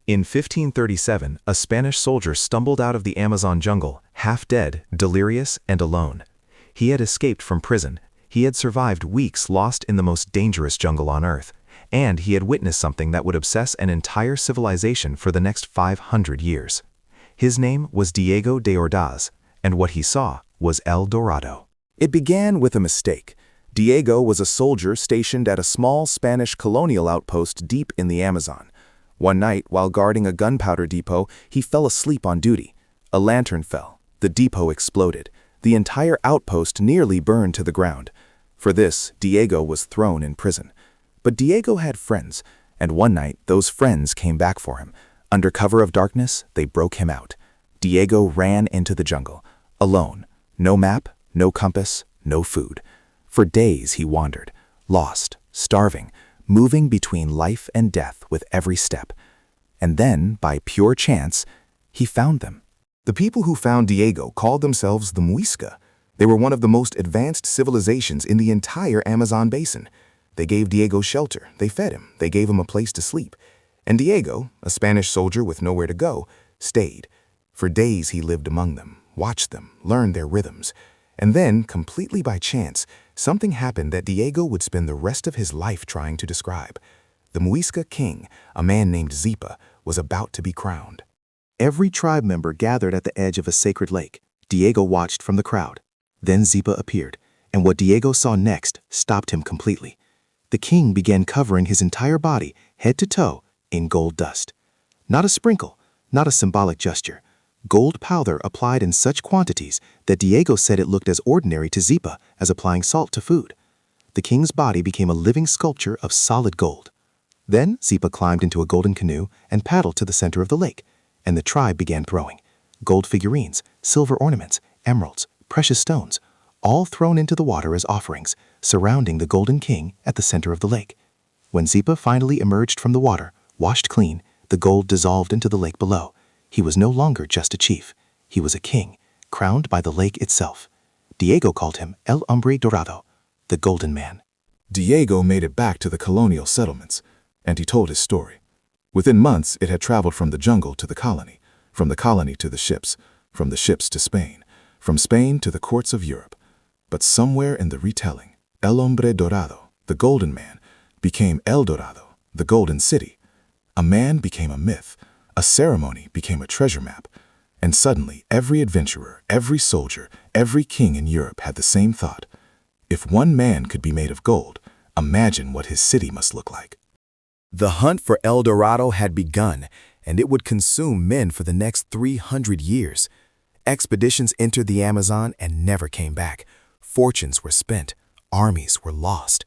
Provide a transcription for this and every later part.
In 1537, a Spanish soldier stumbled out of the Amazon jungle, half dead, delirious, and alone. He had escaped from prison. He had survived weeks lost in the most dangerous jungle on Earth. And he had witnessed something that would obsess an entire civilization for the next 500 years. His name was Diego de Ordaz, and what he saw was El Dorado. It began with a mistake. Diego was a soldier stationed at a small Spanish colonial outpost deep in the Amazon. One night, while guarding a gunpowder depot, he fell asleep on duty. A lantern fell. The depot exploded. The entire outpost nearly burned to the ground. For this, Diego was thrown in prison. But Diego had friends, and one night those friends came back for him. Under cover of darkness, they broke him out. Diego ran into the jungle, alone. No map, no compass, no food. For days he wandered, lost, starving, moving between life and death with every step. And then, by pure chance, he found them. The people who found Diego called themselves the Muisca. They were one of the most advanced civilizations in the entire Amazon basin. They gave Diego shelter, they fed him, they gave him a place to sleep. And Diego, a Spanish soldier with nowhere to go, stayed. For days he lived among them, watched them, learned their rhythms. And then, completely by chance, something happened that Diego would spend the rest of his life trying to describe. The Muisca king, a man named Zipa, was about to be crowned. Every tribe member gathered at the edge of a sacred lake. Diego watched from the crowd. Then Zipa appeared, and what Diego saw next stopped him completely. The king began covering his entire body, head to toe, in gold dust. Not a sprinkle, not a symbolic gesture. Gold powder applied in such quantities that Diego said it looked as ordinary to Zipa as applying salt to food. The king's body became a living sculpture of solid gold. Then Zipa climbed into a golden canoe and paddled to the center of the lake, and the tribe began throwing. Gold figurines, silver ornaments, emeralds, precious stones, all thrown into the water as offerings, surrounding the golden king at the center of the lake. When Zipa finally emerged from the water, washed clean, the gold dissolved into the lake below. He was no longer just a chief. He was a king, crowned by the lake itself. Diego called him El Hombre Dorado, the Golden Man. Diego made it back to the colonial settlements, and he told his story. Within months, it had traveled from the jungle to the colony, from the colony to the ships, from the ships to Spain, from Spain to the courts of Europe. But somewhere in the retelling, El Hombre Dorado, the Golden Man, became El Dorado, the Golden City. A man became a myth. A ceremony became a treasure map, and suddenly every adventurer, every soldier, every king in Europe had the same thought. If one man could be made of gold, imagine what his city must look like. The hunt for El Dorado had begun, and it would consume men for the next 300 years. Expeditions entered the Amazon and never came back. Fortunes were spent. Armies were lost.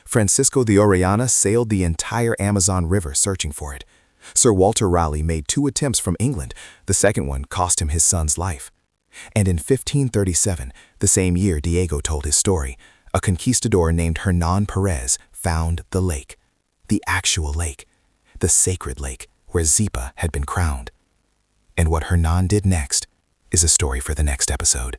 Francisco de Orellana sailed the entire Amazon River searching for it. Sir Walter Raleigh made 2 attempts from England. The second one cost him his son's life. And in 1537, the same year Diego told his story, a conquistador named Hernan Perez found the lake. The actual lake. The sacred lake where Zipa had been crowned. And what Hernan did next is a story for the next episode.